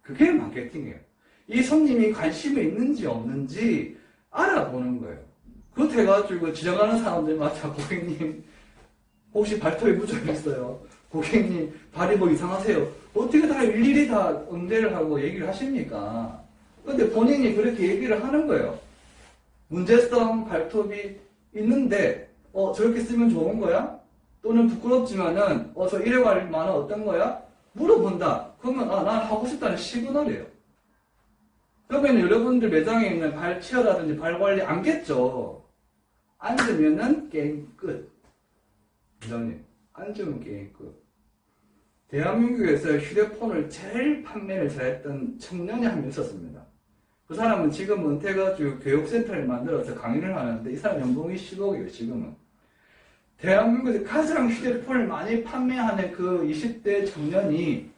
그게 마케팅이에요. 이 손님이 관심이 있는지 없는지 알아보는 거예요. 그렇게 해가지고 지나가는 사람들마다 고객님 혹시 발톱에 무좀 있어요? 고객님 발이 뭐 이상하세요? 어떻게 다 일일이 다 응대를 하고 얘기를 하십니까? 근데 본인이 그렇게 얘기를 하는 거예요. 문제성 발톱이 있는데 저렇게 쓰면 좋은 거야? 또는 부끄럽지만은 저 일회관리 만원 어떤 거야? 물어본다. 그러면 난 하고 싶다는 시그널이에요. 그러면 여러분들 매장에 있는 발 치어라든지 발 관리 안겠죠? 앉으면은 게임 끝. 부장님, 앉으면 게임 끝. 대한민국에서 휴대폰을 제일 판매를 잘했던 청년이 한 명 있었습니다. 그 사람은 지금 은퇴해가지고 교육센터를 만들어서 강의를 하는데 이 사람 연봉이 10억이에요, 지금은. 대한민국에서 가장 휴대폰을 많이 판매하는 그 20대 청년이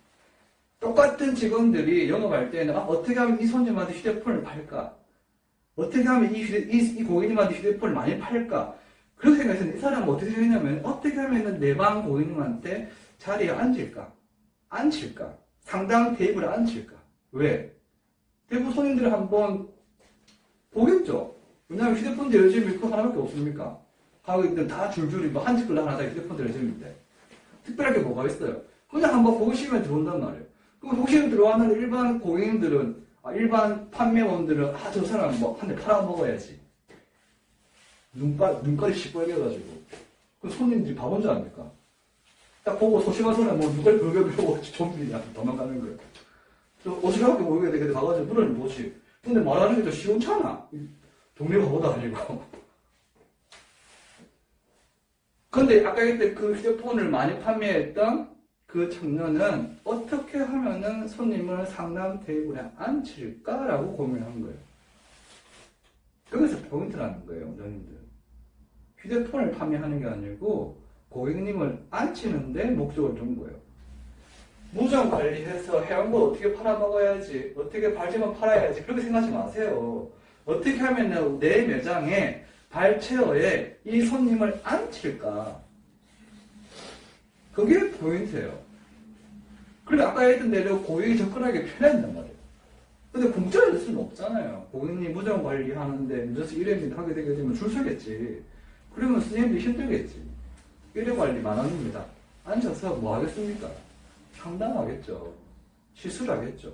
똑같은 직원들이 영업할 때는 어떻게 하면 이 손님한테 휴대폰을 팔까? 어떻게 하면 이 고객님한테 휴대폰을 많이 팔까? 그렇게 생각해서 이 사람은 어떻게 생각했냐면 어떻게 하면 내 방 고객님한테 자리에 앉을까? 상담 테이블에 앉을까? 왜? 대부분 손님들을 한번 보겠죠? 왜냐하면 휴대폰 대여점이 그거 하나밖에 없습니까? 가격들 다 줄줄이 한 집걸로 하나 다 휴대폰 대여점인데 특별하게 뭐가 있어요? 그냥 한번 보시면 들어온단 말이에요. 그럼 혹시 들어왔는 일반 고객님들은 일반 판매원들은 저 사람 뭐 한 대 팔아먹어야지. 눈깔이 시뻘개가지고. 그 손님들이 바본 줄 압니까? 딱 보고 소심한 손에 뭐 눈깔이 벌개보고 좀비냐 도망가는 거예요. 저 어지럽게 보이게 되게 가가지고 물어는 뭐지. 근데 말하는 게 더 시원찮아. 동네 바보도 아니고. 근데 아까 그때 그 휴대폰을 많이 판매했던 그 청년은 어떻게 하면은 손님을 상담 테이블에 앉힐까라고 고민한 거예요. 여기서 포인트라는 거예요, 원장님들. 휴대폰을 판매하는 게 아니고 고객님을 앉히는데 목적을 둔 거예요. 무전 관리해서 해온 걸 어떻게 팔아먹어야지, 어떻게 발제만 팔아야지 그렇게 생각하지 마세요. 어떻게 하면 내 매장에 발체어에 이 손님을 앉힐까? 그게 포인트예요. 그리고 아까 했던 대로 고객이 접근하기 편해진단 말이에요. 근데 공짜로 줄 수는 없잖아요. 고객님 무전 관리하는데 늦어서 일회입니다 하게 되게 되면 줄 서겠지. 그러면 선생님도 힘들겠지. 일회 관리 10,000원입니다. 앉아서 뭐 하겠습니까? 상담하겠죠. 실수를 하겠죠.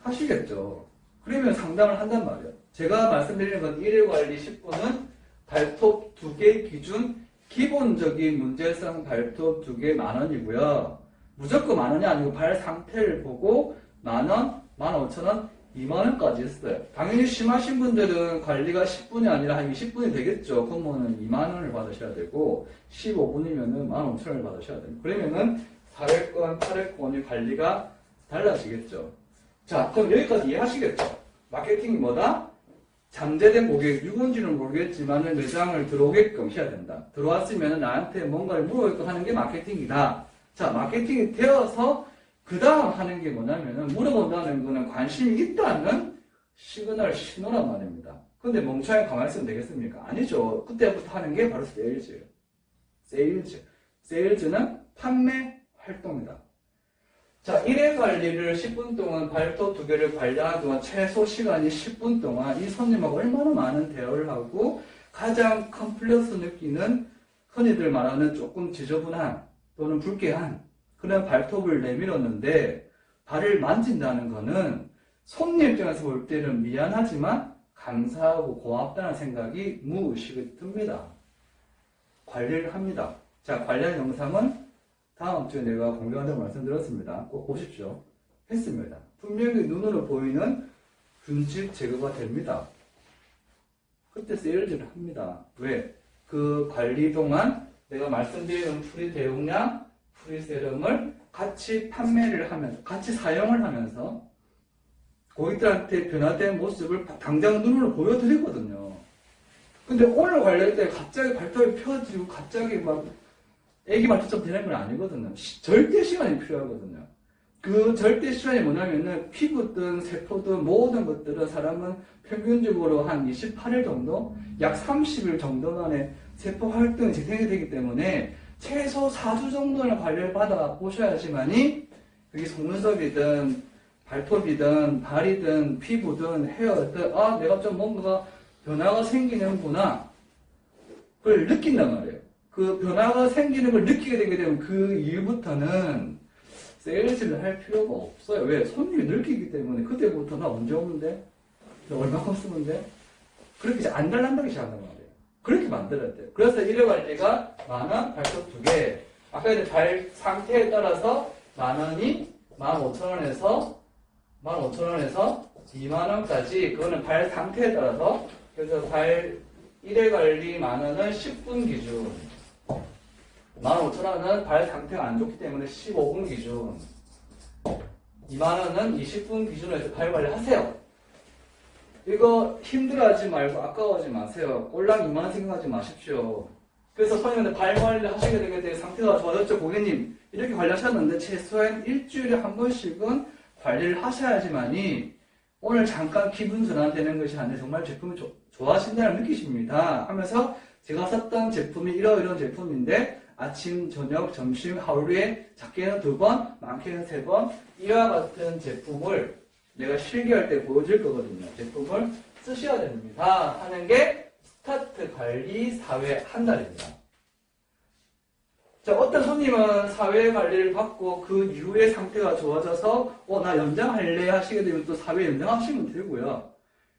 하시겠죠. 그러면 상담을 한단 말이에요. 제가 말씀드리는 건 일회 관리 10분은 발톱 2개 기준 기본적인 문제성 발톱 2개 10,000원이고요. 무조건 10,000원이 아니고 발 상태를 보고 10,000원, 15,000원, 20,000원까지 했어요. 당연히 심하신 분들은 관리가 10분이 아니라 한 20분이 되겠죠. 그러면은 20,000원을 받으셔야 되고 15분이면은 15,000원을 받으셔야 됩니다. 그러면은 400건, 800건의 관리가 달라지겠죠. 자, 그럼 여기까지 이해하시겠죠? 마케팅이 뭐다? 잠재된 고객, 누군지는 모르겠지만 매장을 들어오게끔 해야 된다. 들어왔으면 나한테 뭔가를 물어보게끔 하는 게 마케팅이다. 자, 마케팅이 되어서 그 다음 하는 게 뭐냐면은 물어본다는 거는 관심이 있다는 시그널, 신호란 말입니다. 근데 멍청하게 가만히 있으면 되겠습니까? 아니죠. 그때부터 하는 게 바로 세일즈예요. 세일즈는 판매 활동이다. 자, 1회 관리를 10분 동안 발톱 2개를 관리하는 동안 최소 시간이 10분 동안 이 손님하고 얼마나 많은 대화를 하고 가장 컴플렉스 느끼는 흔히들 말하는 조금 지저분한 또는 불쾌한 그런 발톱을 내밀었는데 발을 만진다는 거는 손님 입장에서 볼 때는 미안하지만 감사하고 고맙다는 생각이 무의식이 듭니다. 관리를 합니다. 자, 관련 영상은 다음 주에 내가 공개한다고 말씀드렸습니다. 꼭 보십시오. 했습니다. 분명히 눈으로 보이는 균집 제거가 됩니다. 그때 세일즈를 합니다. 왜? 그 관리 동안 내가 말씀드리는 프리 대용량, 프리 세럼을 같이 판매를 하면서, 같이 사용을 하면서 고객들한테 변화된 모습을 당장 눈으로 보여드리거든요. 근데 오늘 관리할 때 갑자기 발톱이 펴지고 갑자기 막 애기 발톱처럼 되는 건 아니거든요. 절대 시간이 필요하거든요. 그 절대 시간이 뭐냐면은 피부든 세포든 모든 것들은 사람은 평균적으로 한 28일 정도, 약 30일 정도 만에 세포 활동이 재생이 되기 때문에 최소 4주 정도는 관리를 받아 보셔야지만이 그게 속눈썹이든 발톱이든 발이든 피부든 헤어든 내가 좀 뭔가 변화가 생기는구나 그걸 느낀단 말이에요. 그 변화가 생기는 걸 느끼게 되게 되면 그 이후부터는 세일즈를 할 필요가 없어요. 왜? 손님이 느끼기 때문에 그때부터 나 언제 오는데? 나 얼마큼 쓰는데? 그렇게 이제 안 달란다기 시작한단 말이에요. 그렇게 만들어야 돼요. 그래서 1회 관리가 10,000원, 발톱 2개. 아까 이제 발 상태에 따라서 10,000원이 15,000원에서 20,000원에서 20,000원까지 그거는 발 상태에 따라서 그래서 발 1회 관리 10,000원은 10분 기준 15,000원은 발 상태가 안 좋기 때문에 15분 기준 20,000원은 20분 기준으로 해서 발 관리 하세요. 이거 힘들어하지 말고 아까워하지 마세요. 꼴랑 2만원 생각하지 마십시오. 그래서 손님한테 발 관리를 하시게 되게 되면 상태가 좋아졌죠. 고객님 이렇게 관리하셨는데 최소한 일주일에 한 번씩은 관리를 하셔야지만이 오늘 잠깐 기분 전환되는 것이 아니라 정말 제품을 좋아하신다는 느끼십니다 하면서 제가 썼던 제품이 이런 제품인데 아침, 저녁, 점심, 하루에 작게는 2번, 많게는 3번 이와 같은 제품을 내가 실기할 때 보여줄 거거든요. 제품을 쓰셔야 됩니다 하는 게 스타트 관리 4회 한 달입니다. 자, 어떤 손님은 4회 관리를 받고 그 이후에 상태가 좋아져서 나 연장할래 하시게 되면 또 4회 연장하시면 되고요.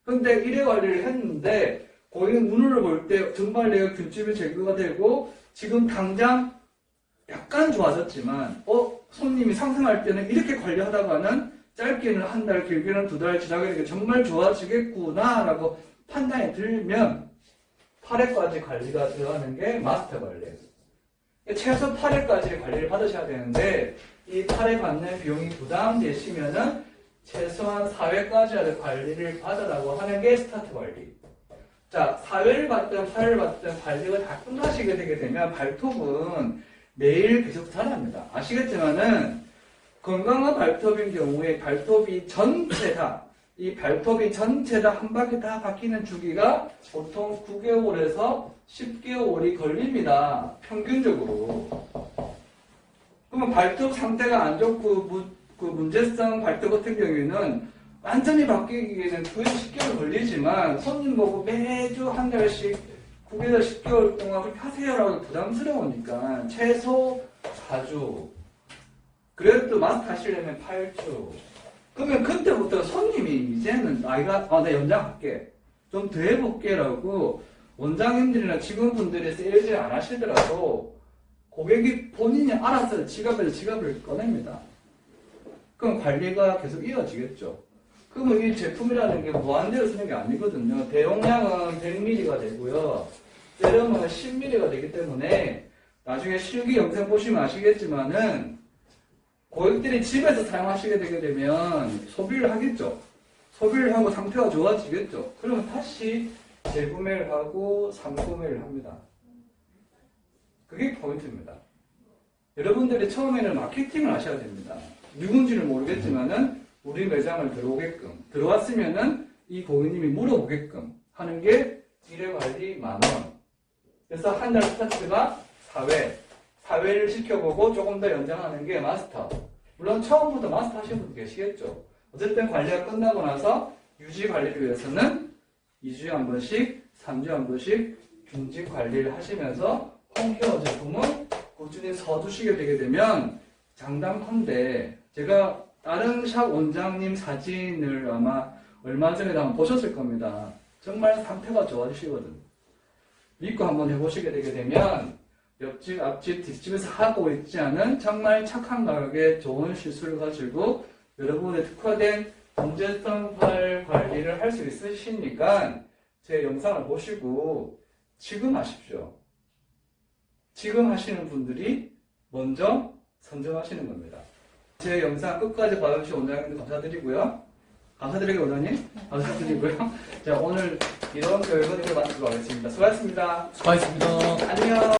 근데 1회 관리를 했는데 고객은 눈으로 볼 때 정말 내가 균집이 제거가 되고 지금 당장 약간 좋아졌지만 손님이 상승할 때는 이렇게 관리하다가는 짧게는 한 달, 길게는 2달 지나게 되게 정말 좋아지겠구나 라고 판단이 들면 8회까지 관리가 들어가는 게 마스터 관리예요. 최소 8회까지 관리를 받으셔야 되는데 이 8회 받는 비용이 부담되시면은 최소한 4회까지 관리를 받으라고 하는 게 스타트 관리. 자, 4회를 받든 8회를 받든 관리가 다 끝나시게 되게 되면 발톱은 매일 계속 자랍니다. 아시겠지만은 건강한 발톱인 경우에 발톱이 전체 다, 이 발톱이 전체 다 한 바퀴 다 바뀌는 주기가 보통 9개월에서 10개월이 걸립니다. 평균적으로. 그러면 발톱 상태가 안 좋고 그 문제성 발톱 같은 경우에는 완전히 바뀌기에는 9에서 10개월 걸리지만 손님 보고 매주 한 달씩 9에서 10개월 동안 그렇게 하세요라고 부담스러우니까 최소 4주 그래도 마스터 하시려면 8주 그러면 그때부터 손님이 이제는 나 연장할게 좀 더 해볼게 라고 원장님들이나 직원분들이 세일즈 안 하시더라도 고객이 본인이 알아서 지갑을 꺼냅니다. 그럼 관리가 계속 이어지겠죠. 그러면 이 제품이라는 게 무한대로 쓰는 게 아니거든요. 대용량은 100ml가 되고요. 세럼은 10ml가 되기 때문에 나중에 실기 영상 보시면 아시겠지만은 고객들이 집에서 사용하시게 되게 되면 소비를 하겠죠. 소비를 하고 상태가 좋아지겠죠. 그러면 다시 재구매를 하고 상구매를 합니다. 그게 포인트입니다. 여러분들이 처음에는 마케팅을 하셔야 됩니다. 누군지는 모르겠지만은 우리 매장을 들어왔으면은 이 고객님이 물어보게끔 하는 게 1회 관리 10,000원. 그래서 한 달 스타트가 4회를 시켜보고 조금 더 연장하는 게 마스터. 물론 처음부터 마스터 하시는 분도 계시겠죠. 어쨌든 관리가 끝나고 나서 유지 관리를 위해서는 2주에 한 번씩, 3주에 한 번씩 중집 관리를 하시면서 홈케어 제품을 꾸준히 써주시게 되게 되면 장담컨대 제가 다른 샵 원장님 사진을 아마 얼마 전에도 한번 보셨을 겁니다. 정말 상태가 좋아지시거든요. 믿고 한번 해보시게 되게 되면 옆집, 앞집, 뒷집에서 하고 있지 않은 정말 착한 가격에 좋은 시술을 가지고 여러분의 특화된 문제성 발 관리를 할 수 있으시니까 제 영상을 보시고 지금 하십시오. 지금 하시는 분들이 먼저 선정하시는 겁니다. 제 영상 끝까지 봐주신 원장님들 감사드리고요. 감사드리고 원장님 감사드리고요. 자, 오늘 이런 교육은 이렇게 마치도록 하겠습니다. 수고하셨습니다. 수고하셨습니다. 안녕.